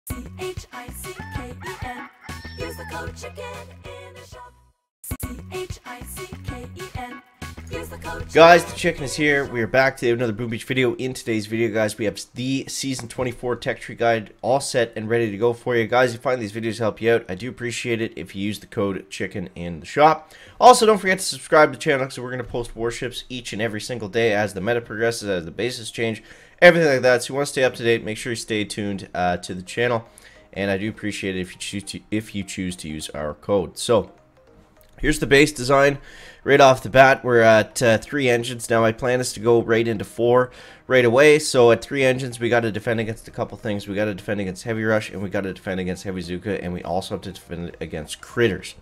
CHICKEN. Use the code CHICKEN in the shop. CHICKEN. Use the code Guys, the chicken is here. We are back to another Boom Beach video. In today's video, guys, we have the Season 24 Tech Tree Guide all set and ready to go for you. Guys, if you find these videos help you out, I do appreciate it if you use the code CHICKEN in the shop. Also, don't forget to subscribe to the channel because we're going to post warships each and every single day as the meta progresses, as the bases change, everything like that. So you want to stay up to date, make sure you stay tuned to the channel. And I do appreciate it if you choose to use our code. So here's the base design. Right off the bat, we're at 3 engines. Now my plan is to go right into 4 right away. So at 3 engines, we got to defend against a couple things. We got to defend against Heavy Rush, and we got to defend against Heavy Zuka, and we also have to defend against Critters.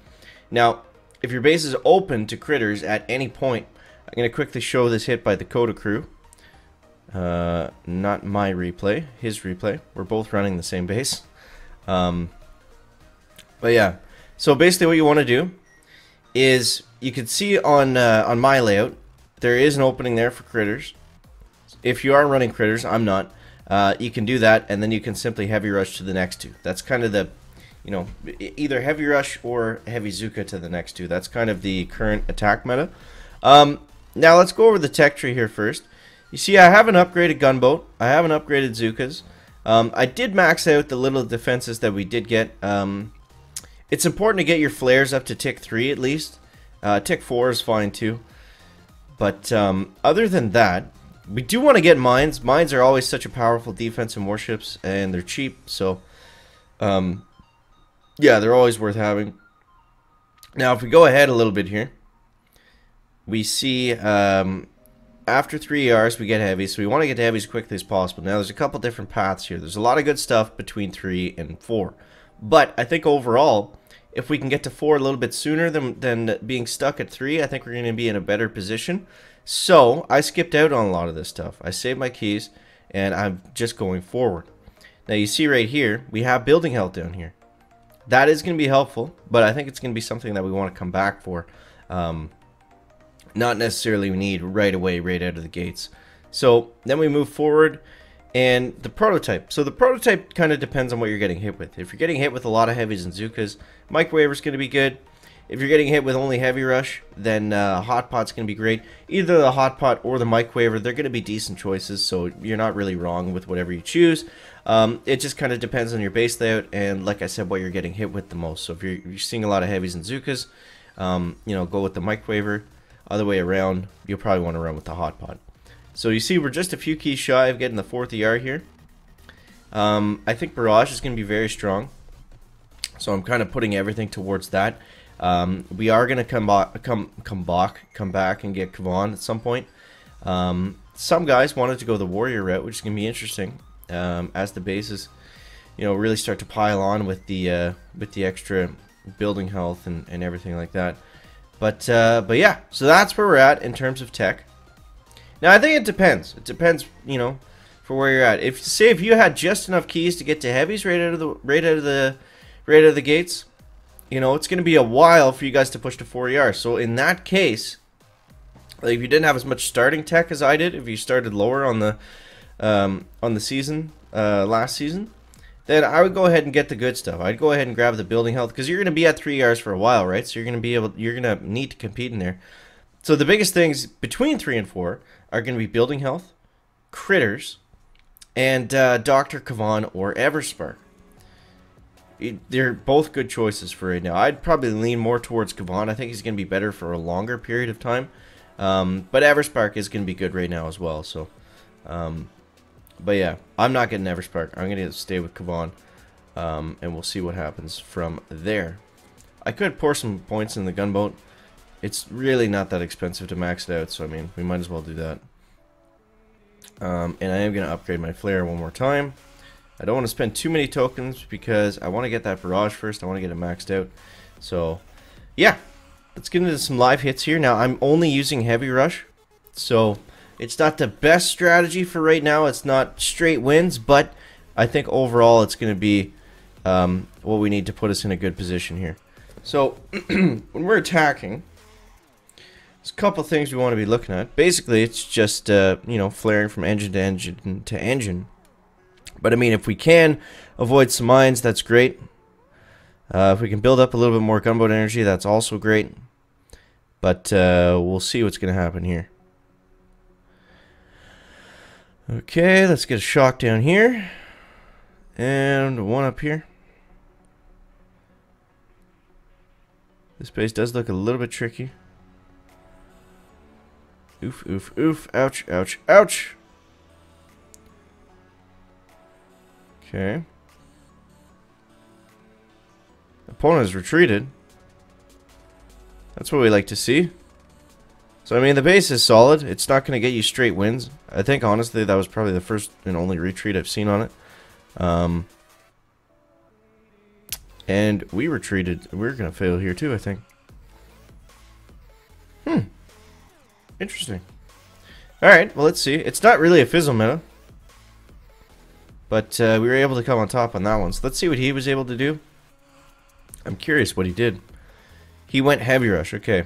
Now, if your base is open to Critters at any point, I'm going to quickly show this hit by the Coda crew. Not my replay, his replay. We're both running the same base. But yeah, so basically what you want to do is, you can see on my layout, there is an opening there for Critters. If you are running Critters, I'm not. You can do that, and then you can simply Heavy Rush to the next 2. That's kind of the, you know, either Heavy Rush or Heavy Zuka to the next 2. That's kind of the current attack meta. Now let's go over the tech tree here first. You see, I have an upgraded gunboat. I have an upgraded Zukas. I did max out the little defenses that we did get. It's important to get your flares up to tick 3 at least. Tick 4 is fine too. But other than that, we do want to get mines. Mines are always such a powerful defense in warships, and they're cheap. So, yeah, they're always worth having. Now, if we go ahead a little bit here, we see after 3 ERs we get heavy. So we want to get to heavy as quickly as possible. Now, there's a couple different paths here. There's a lot of good stuff between 3 and 4. But I think overall, if we can get to 4 a little bit sooner than being stuck at 3, I think we're going to be in a better position. So I skipped out on a lot of this stuff. I saved my keys, and I'm just going forward. Now you see right here, we have building health down here. That is going to be helpful, but I think it's going to be something that we want to come back for. Not necessarily we need right away, right out of the gates. So then we move forward. And the prototype. So the prototype kind of depends on what you're getting hit with. If you're getting hit with a lot of heavies and Zukas, Microwave is going to be good. If you're getting hit with only Heavy Rush, then Hot Pot's going to be great. Either the Hot Pot or the Microwave, they're going to be decent choices, so you're not really wrong with whatever you choose. It just kind of depends on your base layout and, like I said, what you're getting hit with the most. So if you're seeing a lot of heavies and Zukas, you know, go with the Microwave. Other way around, you'll probably want to run with the Hot Pot. So you see, we're just a few keys shy of getting the 4th ER here. I think Barrage is going to be very strong. So I'm kind of putting everything towards that. We are going to come back and get Kavan at some point. Some guys wanted to go the Warrior route, which is going to be interesting as the bases, you know, really start to pile on with the extra building health and everything like that. But yeah, so that's where we're at in terms of tech. Now I think it depends. It depends, you know, for where you're at. If you had just enough keys to get to heavies right out of the gates, you know, it's going to be a while for you guys to push to 4 ER. So in that case, like if you didn't have as much starting tech as I did, if you started lower on the season last season, then I would go ahead and get the good stuff. I'd go ahead and grab the building health because you're going to be at 3 ERs for a while, right? So you're going to need to compete in there. So the biggest things between 3 and 4 are going to be building health, Critters, and Dr. Kavan or Everspark. They're both good choices for right now. I'd probably lean more towards Kavan. I think he's going to be better for a longer period of time. But Everspark is going to be good right now as well. So, but yeah, I'm not getting Everspark. I'm going to stay with Kavan, and we'll see what happens from there. I could pour some points in the gunboat. It's really not that expensive to max it out, so I mean, we might as well do that. And I am going to upgrade my flare one more time. I don't want to spend too many tokens because I want to get that barrage first. I want to get it maxed out. So, yeah, let's get into some live hits here. Now, I'm only using Heavy Rush, so it's not the best strategy for right now. It's not straight wins, but I think overall it's going to be what we need to put us in a good position here. So, when we're attacking, there's a couple things we want to be looking at. Basically, it's just, you know, flaring from engine to engine to engine. But I mean, if we can avoid some mines, that's great. If we can build up a little bit more gunboat energy, that's also great. But we'll see what's going to happen here. Okay, let's get a shock down here. And one up here. This base does look a little bit tricky. Oof, oof, oof. Ouch, ouch, ouch. Okay. Opponent has retreated. That's what we like to see. So, I mean, the base is solid. It's not going to get you straight wins. I think, honestly, that was probably the first and only retreat I've seen on it. And we retreated. We're going to fail here, too, I think. Interesting. Alright, well, let's see. It's not really a fizzle meta. But we were able to come on top on that one. So let's see what he was able to do. I'm curious what he did. He went heavy rush. Okay.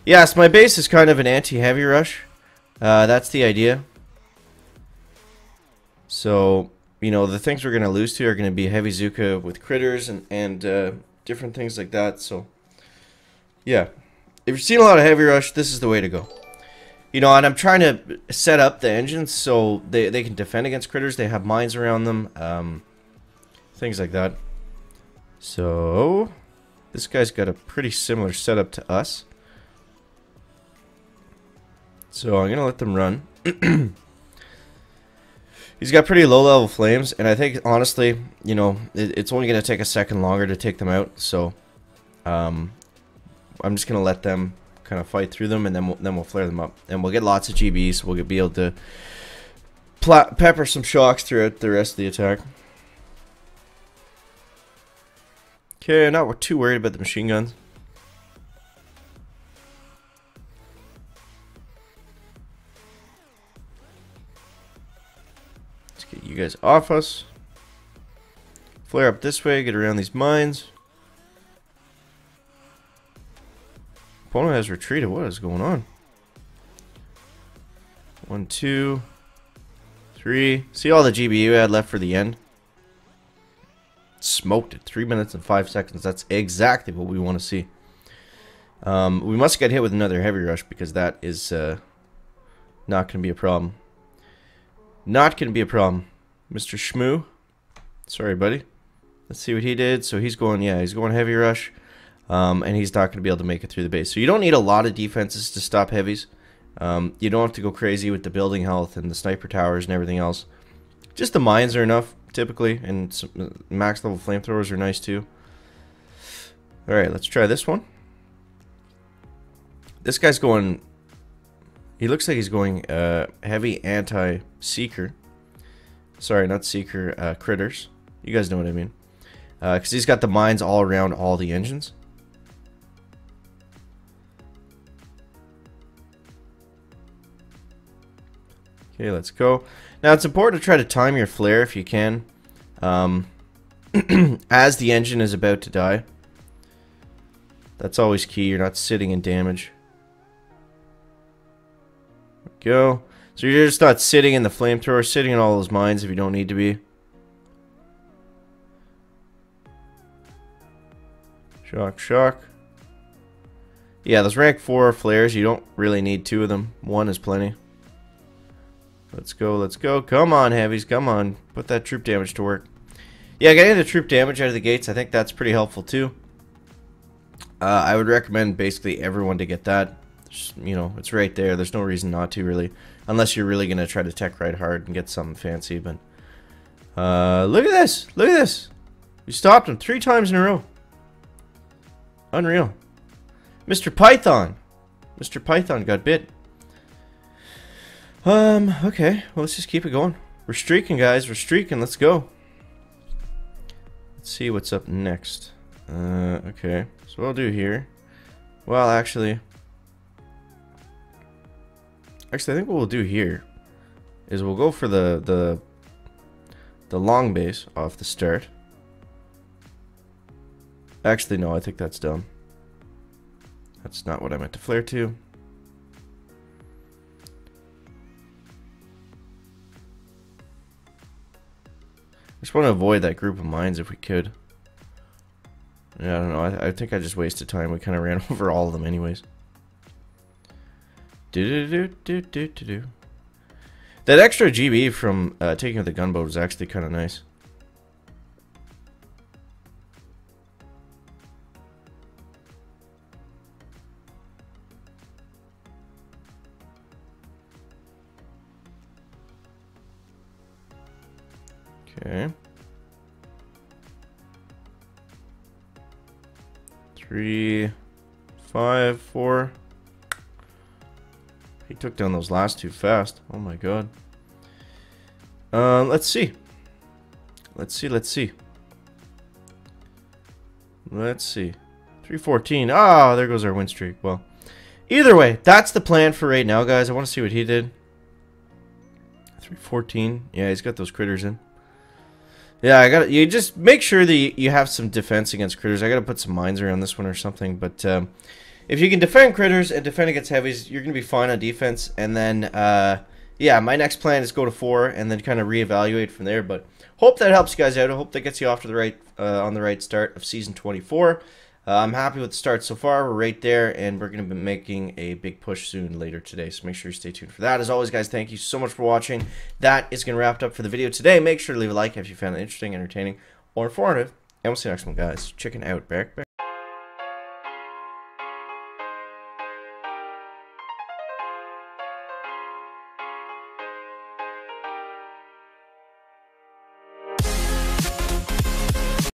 Yes, my base is kind of an anti-heavy rush. That's the idea. So, you know, the things we're going to lose to are going to be heavy Zuka with critters and different things like that. So, yeah. If you've seen a lot of heavy rush, this is the way to go. You know, and I'm trying to set up the engines so they can defend against critters. They have mines around them. Things like that. So, this guy's got a pretty similar setup to us. So, I'm going to let them run. He's got pretty low-level flames, and I think, honestly, you know, it's only going to take a second longer to take them out. So, I'm just going to let them kind of fight through them, and then we'll flare them up. And we'll get lots of GBs. We'll be able to pepper some shocks throughout the rest of the attack. Okay, not too worried about the machine guns. Let's get you guys off us. Flare up this way, get around these mines. Opponent has retreated. What is going on? 1, 2, 3. See all the GBU you had left for the end? Smoked it. 3 minutes and 5 seconds. That's exactly what we want to see. We must get hit with another heavy rush because that is not going to be a problem. Not going to be a problem. Mr. Shmoo. Sorry, buddy. Let's see what he did. So he's going, yeah, he's going heavy rush. And he's not going to be able to make it through the base. So you don't need a lot of defenses to stop heavies. You don't have to go crazy with the building health and the sniper towers and everything else. Just the mines are enough, typically. And some max level flamethrowers are nice, too. Alright, let's try this one. This guy's going... He looks like he's going heavy anti-seeker. Sorry, not seeker, critters. You guys know what I mean. Because he's got the mines all around all the engines. Okay, let's go. Now, it's important to try to time your flare if you can. As the engine is about to die. That's always key. You're not sitting in damage. There we go. So you're just not sitting in the flamethrower, sitting in all those mines if you don't need to be. Shock, shock. Yeah, those rank 4 flares, you don't really need 2 of them. 1 is plenty. Let's go, let's go. Come on, heavies, come on. Put that troop damage to work. Yeah, getting the troop damage out of the gates, I think that's pretty helpful too. I would recommend basically everyone to get that. Just, you know, it's right there. There's no reason not to, really. Unless you're really going to try to tech ride hard and get something fancy. But look at this. Look at this. We stopped him 3 times in a row. Unreal. Mr. Python. Mr. Python got bit. Okay. Well, let's just keep it going. We're streaking, guys. We're streaking. Let's go. Let's see what's up next. Okay. So what I'll do here. Well, actually, I think what we'll do here is we'll go for the long base off the start. Actually, no, I think that's dumb. That's not what I meant to flare to. just want to avoid that group of mines if we could. Yeah, I don't know. I think I just wasted time. We kind of ran over all of them anyways. Do. That extra GB from taking out the gunboat was actually kind of nice. Okay. 3, 5, 4. He took down those last two fast. Oh my god. Let's see. Let's see. 314. Ah, there goes our win streak. Well, either way, that's the plan for right now, guys. I want to see what he did. 314. Yeah, he's got those critters in. Yeah, you just make sure that you have some defense against critters. I gotta put some mines around this one or something. But if you can defend critters and defend against heavies, you're gonna be fine on defense. And then yeah, my next plan is go to 4 and then kind of reevaluate from there. But hope that helps you guys out. I hope that gets you off to the right on the right start of season 24. I'm happy with the start so far. We're right there, and we're going to be making a big push soon later today. So make sure you stay tuned for that. As always, guys, thank you so much for watching. That is going to wrap it up for the video today. Make sure to leave a like if you found it interesting, entertaining, or informative. And we'll see you next one, guys. Chicken out. Back.